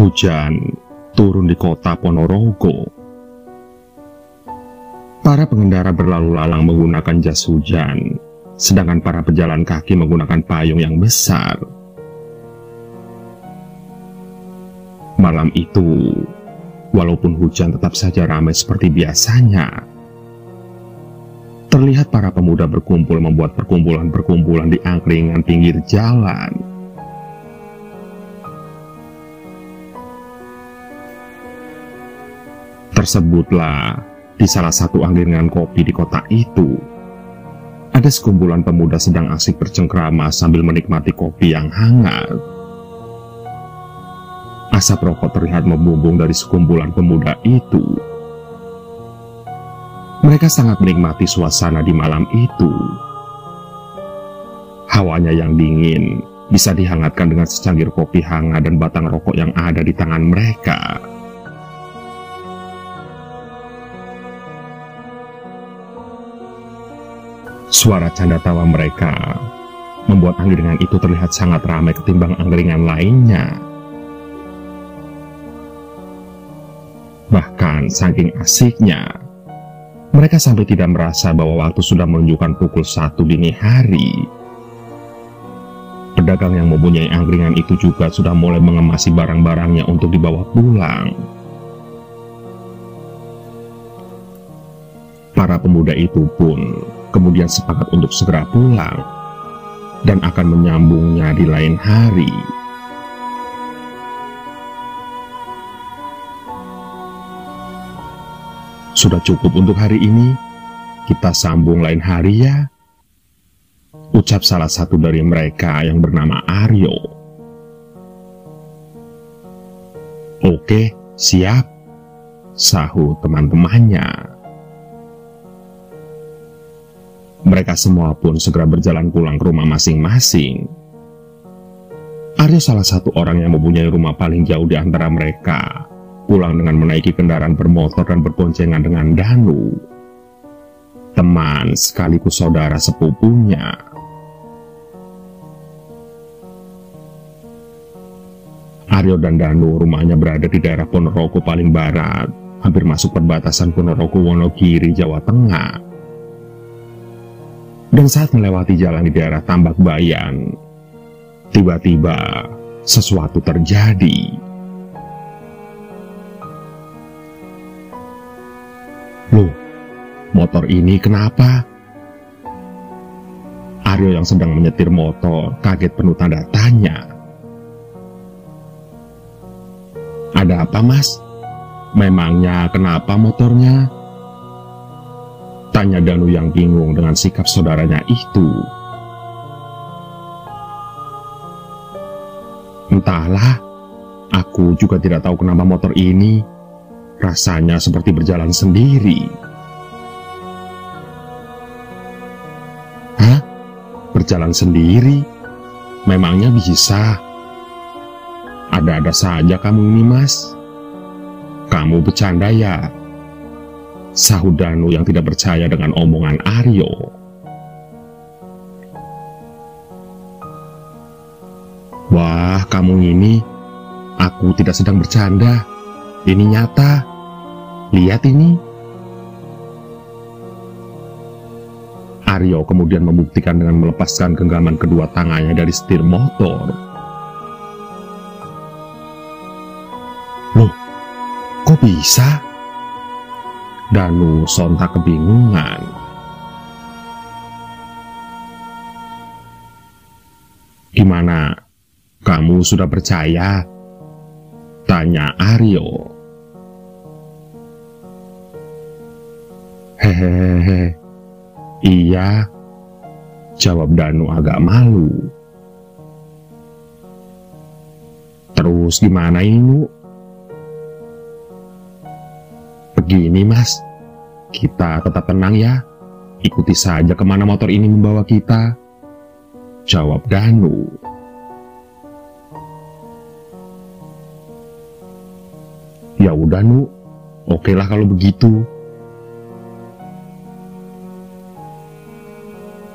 Hujan turun di kota Ponorogo. Para pengendara berlalu lalang menggunakan jas hujan, sedangkan para pejalan kaki menggunakan payung yang besar. Malam itu, walaupun hujan tetap saja ramai seperti biasanya. Terlihat para pemuda berkumpul membuat perkumpulan-perkumpulan di angkringan pinggir jalan. Tersebutlah di salah satu angkringan kopi di kota itu. Ada sekumpulan pemuda sedang asik bercengkrama sambil menikmati kopi yang hangat. Asap rokok terlihat membumbung dari sekumpulan pemuda itu. Mereka sangat menikmati suasana di malam itu. Hawanya yang dingin bisa dihangatkan dengan secangkir kopi hangat dan batang rokok yang ada di tangan mereka. Suara canda tawa mereka membuat angkringan itu terlihat sangat ramai ketimbang angkringan lainnya. Bahkan saking asiknya, mereka sampai tidak merasa bahwa waktu sudah menunjukkan pukul 1 dini hari. Pedagang yang mempunyai angkringan itu juga sudah mulai mengemasi barang-barangnya untuk dibawa pulang. Para pemuda itu pun kemudian sepakat untuk segera pulang dan akan menyambungnya di lain hari. Sudah cukup untuk hari ini, kita sambung lain hari ya, ucap salah satu dari mereka yang bernama Aryo. Oke, siap, sahut teman-temannya. Mereka semua pun segera berjalan pulang ke rumah masing-masing. Aryo salah satu orang yang mempunyai rumah paling jauh di antara mereka, pulang dengan menaiki kendaraan bermotor dan berboncengan dengan Danu, teman sekaligus saudara sepupunya. Aryo dan Danu rumahnya berada di daerah Ponorogo paling barat, hampir masuk perbatasan Ponorogo-Wonogiri, Jawa Tengah. Dan saat melewati jalan di daerah Tambak Bayan, tiba-tiba sesuatu terjadi. Loh, motor ini kenapa? Aryo yang sedang menyetir motor kaget penuh tanda tanya. Ada apa, Mas? Memangnya kenapa motornya? Tanya Danu yang bingung dengan sikap saudaranya itu. Entahlah, aku juga tidak tahu kenapa motor ini rasanya seperti berjalan sendiri. Hah? Berjalan sendiri? Memangnya bisa? Ada-ada saja kamu ini, Mas. Kamu bercanda ya? Sahut Danu yang tidak percaya dengan omongan Aryo. Wah, kamu ini, aku tidak sedang bercanda. Ini nyata. Lihat ini. Aryo kemudian membuktikan dengan melepaskan genggaman kedua tangannya dari setir motor. Loh, kok bisa? Danu sontak kebingungan. Gimana? Kamu sudah percaya? Tanya Aryo. Hehehe. Iya, jawab Danu agak malu. Terus gimana ini, Bu? Begini, Mas, kita tetap tenang ya. Ikuti saja kemana motor ini membawa kita, jawab Danu. Ya udah, Nu. Okelah kalau begitu.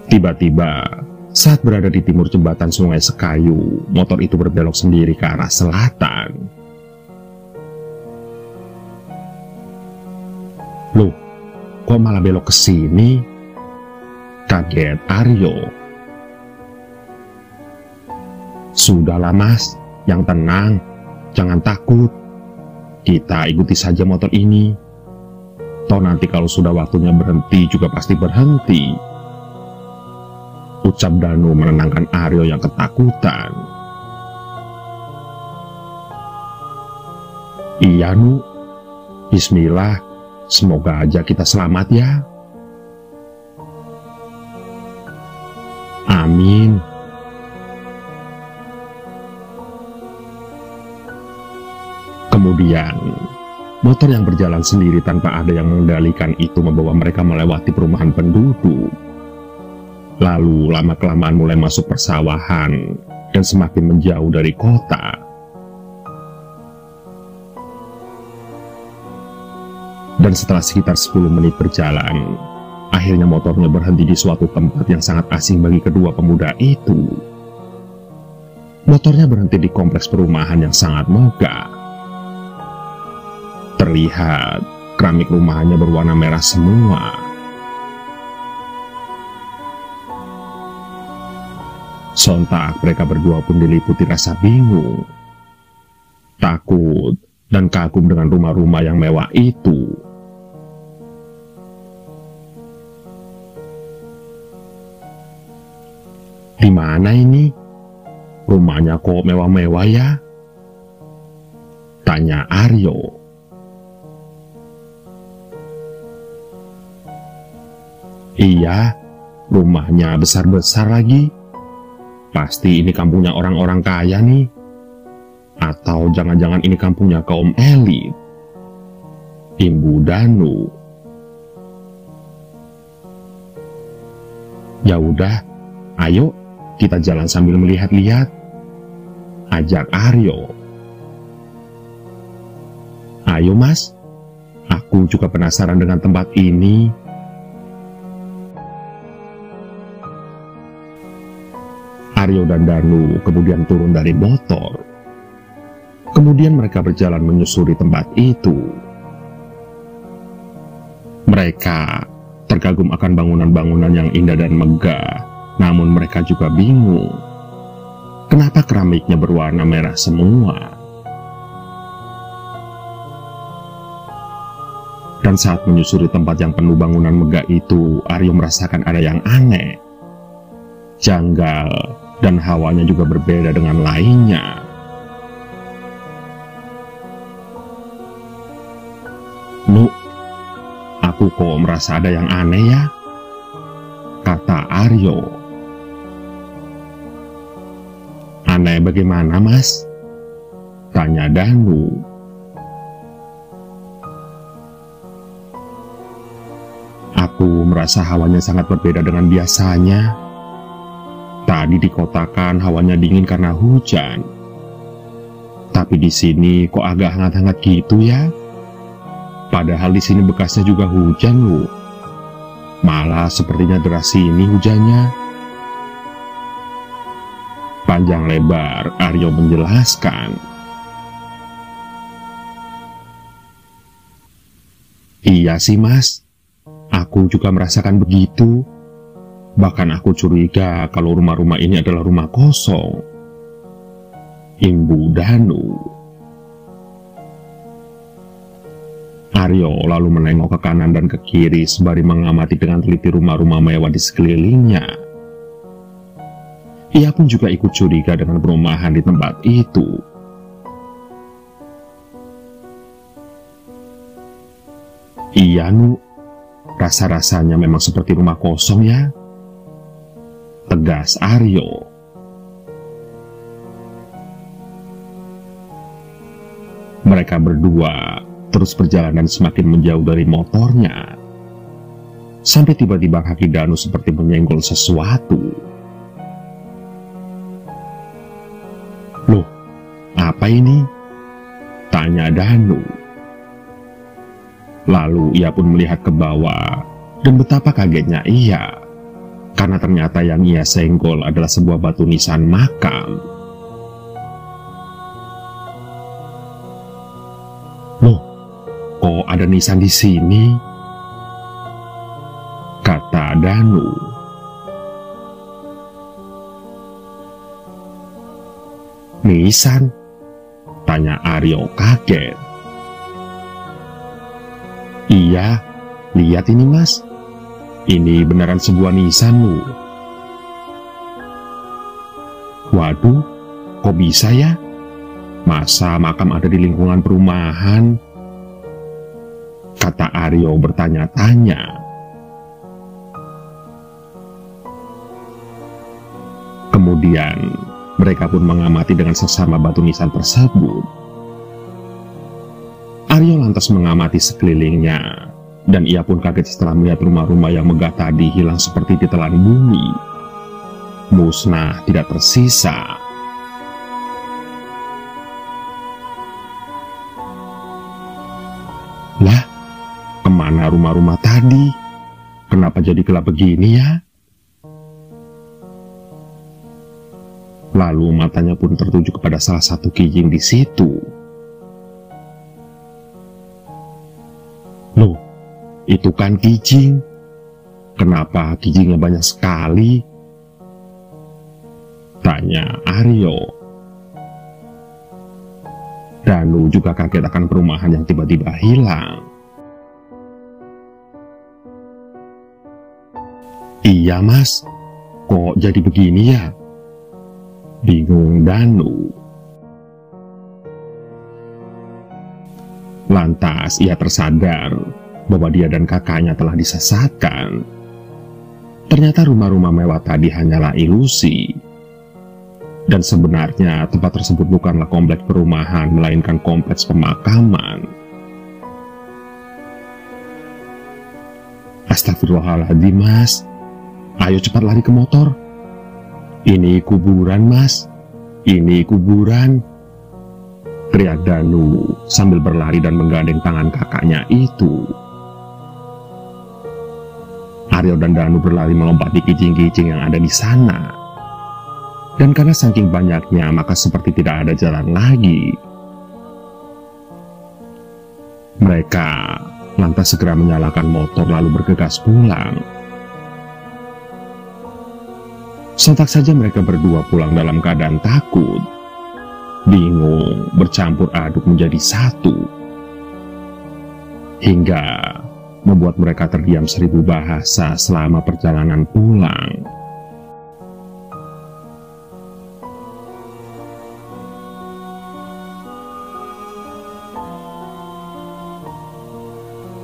Tiba-tiba, saat berada di timur jembatan Sungai Sekayu, motor itu berbelok sendiri ke arah selatan. kok malah belok ke sini? Kaget Aryo. Sudahlah mas, yang tenang, jangan takut. Kita ikuti saja motor ini. Toh nanti kalau sudah waktunya berhenti juga pasti berhenti. Ucap Danu menenangkan Aryo yang ketakutan. Iya Nu, bismillah, semoga aja kita selamat ya. Amin. Kemudian, motor yang berjalan sendiri tanpa ada yang mengendalikan itu membawa mereka melewati perumahan penduduk. Lalu lama-kelamaan mulai masuk persawahan dan semakin menjauh dari kota. Dan setelah sekitar 10 menit berjalan, akhirnya motornya berhenti di suatu tempat yang sangat asing bagi kedua pemuda itu. Motornya berhenti di kompleks perumahan yang sangat megah. Terlihat keramik rumahannya berwarna merah semua. Sontak mereka berdua pun diliputi rasa bingung, takut, dan kagum dengan rumah-rumah yang mewah itu. Di mana ini? Rumahnya kok mewah-mewah ya? Tanya Aryo. Iya, rumahnya besar-besar lagi. Pasti ini kampungnya orang-orang kaya nih. Atau jangan-jangan ini kampungnya kaum elit. Imbu Danu. Ya udah, ayo kita jalan sambil melihat-lihat. Ajak Aryo. Ayo mas, aku juga penasaran dengan tempat ini. Aryo dan Danu kemudian turun dari motor. Kemudian mereka berjalan menyusuri tempat itu. Mereka terkagum akan bangunan-bangunan yang indah dan megah, namun mereka juga bingung. Kenapa keramiknya berwarna merah semua? Dan saat menyusuri tempat yang penuh bangunan megah itu, Aryo merasakan ada yang aneh, janggal, dan hawanya juga berbeda dengan lainnya. Nu, aku kok merasa ada yang aneh ya? Kata Aryo. Aneh bagaimana mas? Tanya Danu. Aku merasa hawanya sangat berbeda dengan biasanya. Tadi dikotakan hawanya dingin karena hujan. Tapi di sini kok agak hangat-hangat gitu ya? Padahal di sini bekasnya juga hujan loh. Malah sepertinya deras ini hujannya. Panjang lebar Aryo menjelaskan. Iya sih mas, aku juga merasakan begitu. Bahkan aku curiga kalau rumah-rumah ini adalah rumah kosong. Imbu Danu. Aryo lalu menengok ke kanan dan ke kiri sembari mengamati dengan teliti rumah-rumah mewah di sekelilingnya. Ia pun juga ikut curiga dengan perumahan di tempat itu. Iya Nu, rasa-rasanya memang seperti rumah kosong ya, tegas Aryo. Mereka berdua terus berjalan dan semakin menjauh dari motornya. Sampai tiba-tiba kaki Danu seperti menyenggol sesuatu. Loh, apa ini? Tanya Danu. Lalu ia pun melihat ke bawah, dan betapa kagetnya ia, karena ternyata yang ia senggol adalah sebuah batu nisan makam. Loh, kok ada nisan di sini? Danu. "Nisan?" tanya Aryo kaget. "Iya, lihat ini Mas. Ini beneran sebuah nisan loh." "Waduh, kok bisa ya? Masa makam ada di lingkungan perumahan?" kata Aryo bertanya-tanya. Kemudian mereka pun mengamati dengan seksama batu nisan tersebut. Aryo lantas mengamati sekelilingnya, dan ia pun kaget setelah melihat rumah-rumah yang megah tadi hilang seperti ditelan bumi, musnah tidak tersisa. "Lah, kemana rumah-rumah tadi? Kenapa jadi gelap begini ya?" Lalu matanya pun tertuju kepada salah satu kijing di situ. "Loh, itu kan kijing. Kenapa kijingnya banyak sekali?" tanya Aryo. Danu juga kaget akan perumahan yang tiba-tiba hilang. "Iya Mas, kok jadi begini ya?" bingung Danu. Lantas ia tersadar bahwa dia dan kakaknya telah disesatkan. Ternyata rumah-rumah mewah tadi hanyalah ilusi. Dan sebenarnya tempat tersebut bukanlah kompleks perumahan, melainkan kompleks pemakaman. "Astagfirullahaladzim Mas, ayo cepat lari ke motor. Ini kuburan Mas, ini kuburan," teriak Danu sambil berlari dan menggandeng tangan kakaknya itu. Aryo dan Danu berlari melompati kijing-kijing yang ada di sana. Dan karena saking banyaknya, maka seperti tidak ada jalan lagi. Mereka lantas segera menyalakan motor lalu bergegas pulang. Sontak saja mereka berdua pulang dalam keadaan takut, bingung, bercampur aduk menjadi satu, hingga membuat mereka terdiam 1000 bahasa selama perjalanan pulang.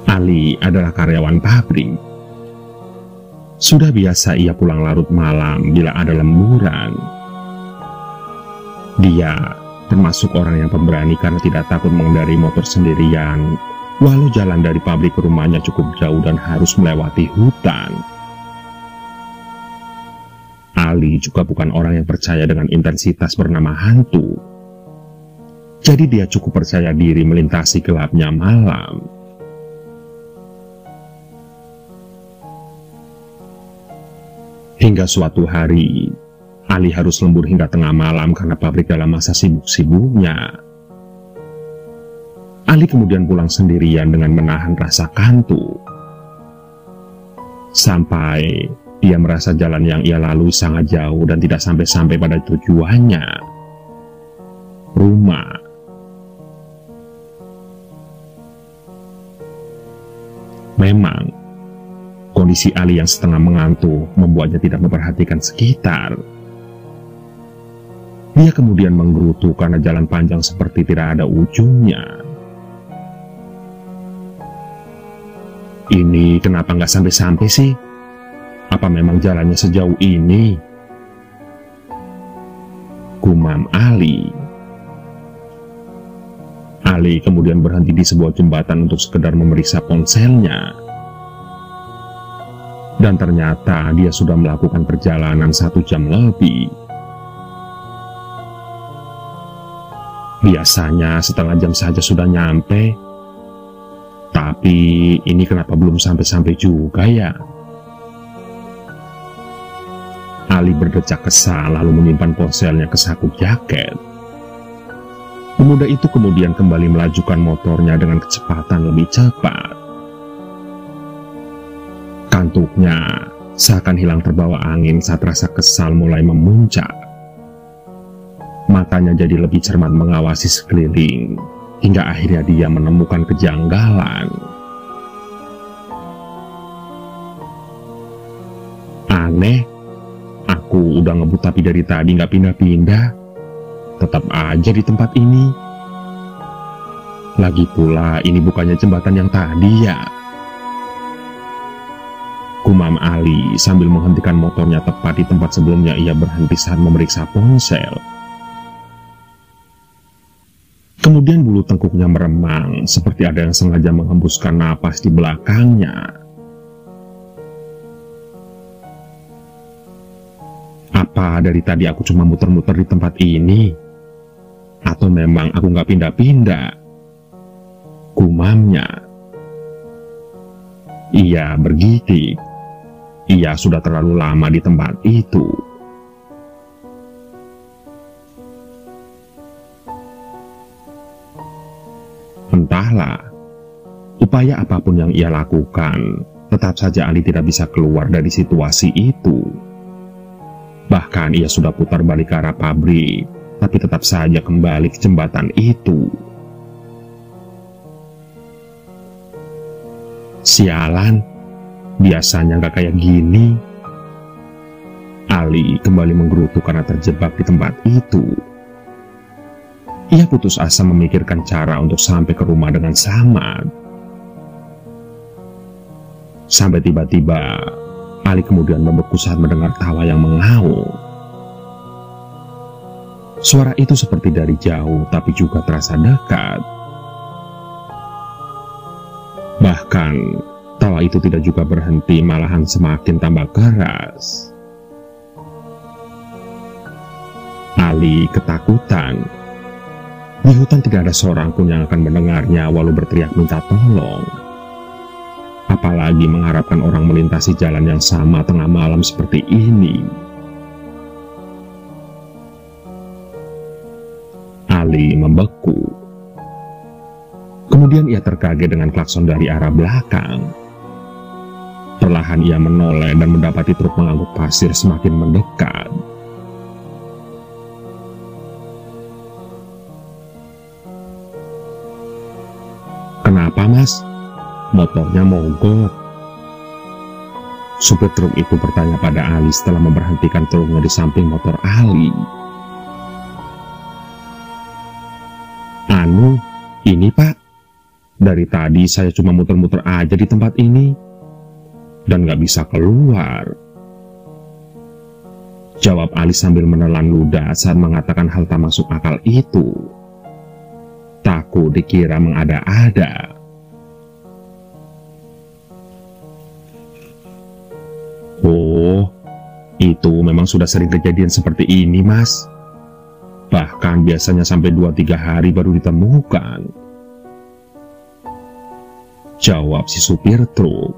Ali adalah karyawan pabrik. Sudah biasa ia pulang larut malam bila ada lemburan. Dia termasuk orang yang pemberani karena tidak takut mengendarai motor sendirian, walau jalan dari pabrik ke rumahnya cukup jauh dan harus melewati hutan. Ali juga bukan orang yang percaya dengan intensitas bernama hantu. Jadi dia cukup percaya diri melintasi gelapnya malam. Hingga suatu hari, Ali harus lembur hingga tengah malam karena pabrik dalam masa sibuk-sibuknya. Ali kemudian pulang sendirian dengan menahan rasa kantuk. Sampai dia merasa jalan yang ia lalui sangat jauh dan tidak sampai-sampai pada tujuannya, rumah. Memang kondisi Ali yang setengah mengantuk membuatnya tidak memperhatikan sekitar. Dia kemudian menggerutu karena jalan panjang seperti tidak ada ujungnya. "Ini kenapa nggak sampai-sampai sih? Apa memang jalannya sejauh ini?" gumam Ali. Ali kemudian berhenti di sebuah jembatan untuk sekedar memeriksa ponselnya. Dan ternyata dia sudah melakukan perjalanan 1 jam lebih. Biasanya setengah jam saja sudah nyampe. Tapi ini kenapa belum sampai-sampai juga ya? Ali berdecak kesal lalu menyimpan ponselnya ke saku jaket. Pemuda itu kemudian kembali melajukan motornya dengan kecepatan lebih cepat. Kantuknya seakan hilang terbawa angin saat rasa kesal mulai memuncak. Matanya jadi lebih cermat mengawasi sekeliling, hingga akhirnya dia menemukan kejanggalan. Aneh, aku udah ngebut tapi dari tadi nggak pindah-pindah, tetap aja di tempat ini. Lagi pula ini bukannya jembatan yang tadi ya? Gumam Ali sambil menghentikan motornya tepat di tempat sebelumnya ia berhenti saat memeriksa ponsel. Kemudian bulu tengkuknya meremang seperti ada yang sengaja menghembuskan napas di belakangnya. Apa dari tadi aku cuma muter-muter di tempat ini? Atau memang aku nggak pindah-pindah? Gumamnya. Ia bergidik. Ia sudah terlalu lama di tempat itu. Entahlah, upaya apapun yang ia lakukan, tetap saja Ali tidak bisa keluar dari situasi itu. Bahkan ia sudah putar balik ke arah pabrik, tapi tetap saja kembali ke jembatan itu. Sialan, biasanya gak kayak gini. Ali kembali menggerutu karena terjebak di tempat itu. Ia putus asa memikirkan cara untuk sampai ke rumah dengan selamat. Sampai tiba-tiba, Ali kemudian membeku saat mendengar tawa yang mengaum. Suara itu seperti dari jauh, tapi juga terasa dekat. Bahkan, tawa itu tidak juga berhenti, malahan semakin tambah keras. Ali ketakutan. Di hutan tidak ada seorang pun yang akan mendengarnya walau berteriak minta tolong. Apalagi mengharapkan orang melintasi jalan yang sama tengah malam seperti ini. Ali membeku. Kemudian ia terkaget dengan klakson dari arah belakang. Perlahan ia menoleh dan mendapati truk mengangkut pasir semakin mendekat. Kenapa mas? Motornya mogok. Supir truk itu bertanya pada Ali setelah memberhentikan truknya di samping motor Ali. Anu, ini pak, dari tadi saya cuma muter-muter aja di tempat ini dan gak bisa keluar, jawab Ali sambil menelan ludah saat mengatakan hal tak masuk akal itu. Takut dikira mengada-ada. Oh, itu memang sudah sering kejadian seperti ini mas. Bahkan biasanya sampai 2-3 hari baru ditemukan, jawab si supir truk.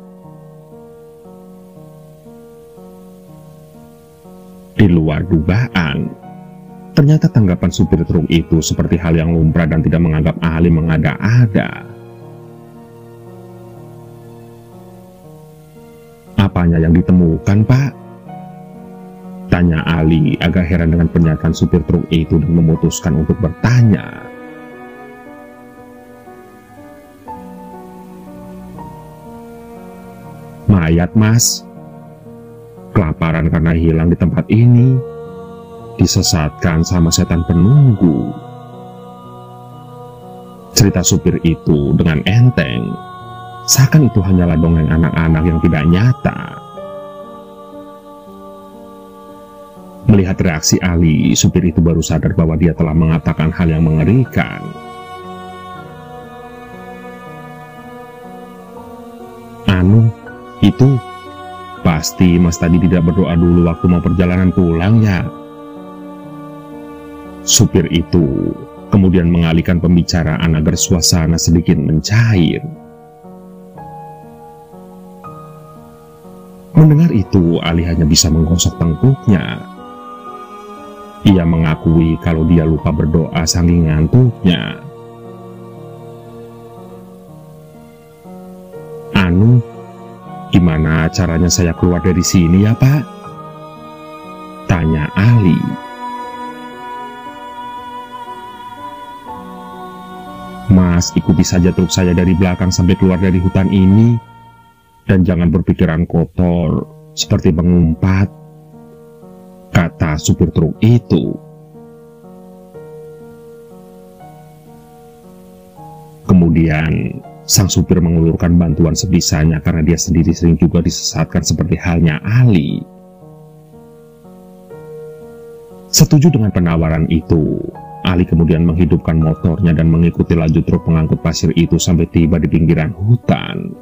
Di luar dugaan, ternyata tanggapan supir truk itu seperti hal yang lumrah dan tidak menganggap Ali mengada-ada. Apanya yang ditemukan, Pak? Tanya Ali agak heran dengan pernyataan supir truk itu dan memutuskan untuk bertanya. Mayat, Mas. Kelaparan karena hilang di tempat ini. Disesatkan sama setan penunggu. Cerita supir itu dengan enteng, seakan itu hanyalah dongeng anak-anak yang tidak nyata. Melihat reaksi Ali, supir itu baru sadar bahwa dia telah mengatakan hal yang mengerikan. Anu, itu pasti Mas tadi tidak berdoa dulu waktu mau perjalanan pulang ya? Supir itu kemudian mengalihkan pembicaraan agar suasana sedikit mencair. Mendengar itu, Ali hanya bisa menggosok tengkuknya. Ia mengakui kalau dia lupa berdoa saking ngantuknya. Anu, "Gimana caranya saya keluar dari sini ya, Pak?" tanya Ali. "Mas, ikuti saja truk saya dari belakang sampai keluar dari hutan ini. Dan jangan berpikiran kotor seperti mengumpat," kata supir truk itu. Kemudian sang supir mengulurkan bantuan sebisanya karena dia sendiri sering juga disesatkan seperti halnya Ali. Setuju dengan penawaran itu, Ali kemudian menghidupkan motornya dan mengikuti laju truk pengangkut pasir itu sampai tiba di pinggiran hutan.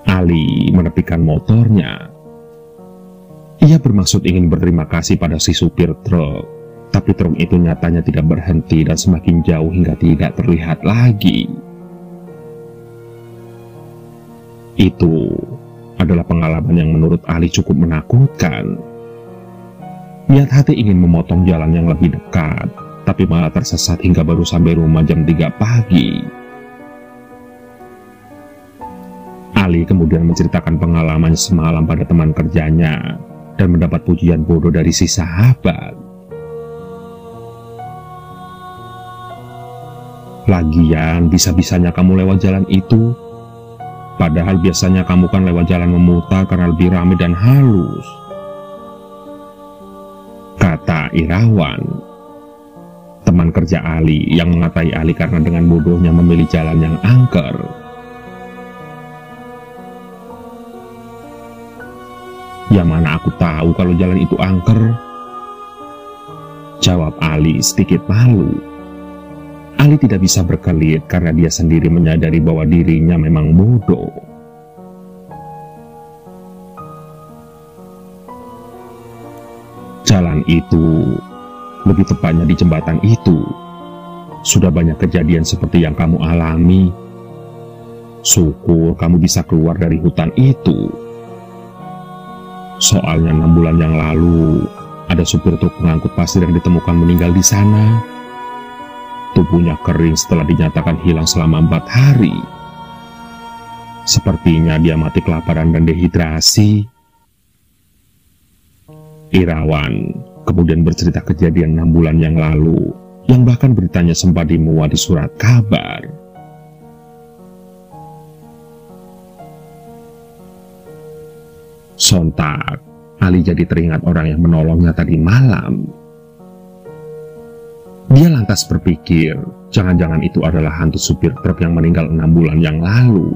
Ali menepikan motornya. Ia bermaksud ingin berterima kasih pada si supir truk, tapi truk itu nyatanya tidak berhenti dan semakin jauh hingga tidak terlihat lagi. Itu adalah pengalaman yang menurut Ali cukup menakutkan. Niat hati ingin memotong jalan yang lebih dekat, tapi malah tersesat hingga baru sampai rumah jam 3 pagi. Ali kemudian menceritakan pengalaman semalam pada teman kerjanya dan mendapat pujian bodoh dari si sahabat. "Lagian bisa-bisanya kamu lewat jalan itu. Padahal biasanya kamu kan lewat jalan memutar karena lebih ramai dan halus," kata Irawan, teman kerja Ali yang mengatai Ali karena dengan bodohnya memilih jalan yang angker. "Ya mana aku tahu kalau jalan itu angker," jawab Ali sedikit malu. Ali tidak bisa berkelit karena dia sendiri menyadari bahwa dirinya memang bodoh. Jalan itu, lebih tepatnya di jembatan itu, sudah banyak kejadian seperti yang kamu alami. Syukur kamu bisa keluar dari hutan itu. Soalnya 6 bulan yang lalu, ada supir truk pengangkut pasir yang ditemukan meninggal di sana. Tubuhnya kering setelah dinyatakan hilang selama 4 hari. Sepertinya dia mati kelaparan dan dehidrasi. Irawan kemudian bercerita kejadian 6 bulan yang lalu, yang bahkan beritanya sempat dimuat di surat kabar. Sontak, Ali jadi teringat orang yang menolongnya tadi malam. Dia lantas berpikir, jangan-jangan itu adalah hantu supir truk yang meninggal 6 bulan yang lalu.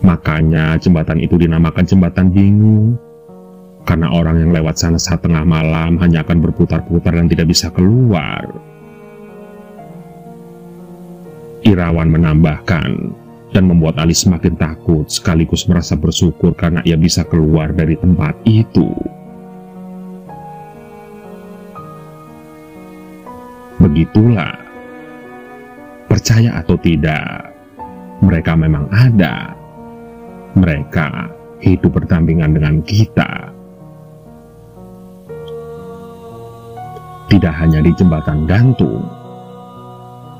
Makanya jembatan itu dinamakan jembatan bingung, karena orang yang lewat sana saat tengah malam hanya akan berputar-putar dan tidak bisa keluar. Irawan menambahkan, dan membuat Ali semakin takut sekaligus merasa bersyukur karena ia bisa keluar dari tempat itu. Begitulah, percaya atau tidak, mereka memang ada. Mereka hidup berdampingan dengan kita. Tidak hanya di jembatan gantung,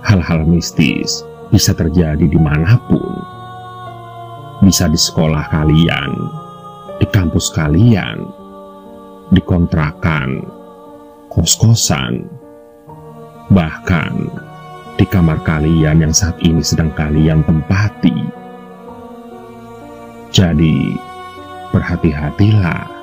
hal-hal mistis bisa terjadi dimanapun. Bisa di sekolah kalian, di kampus kalian, di kontrakan, kos-kosan, bahkan di kamar kalian yang saat ini sedang kalian tempati. Jadi, berhati-hatilah.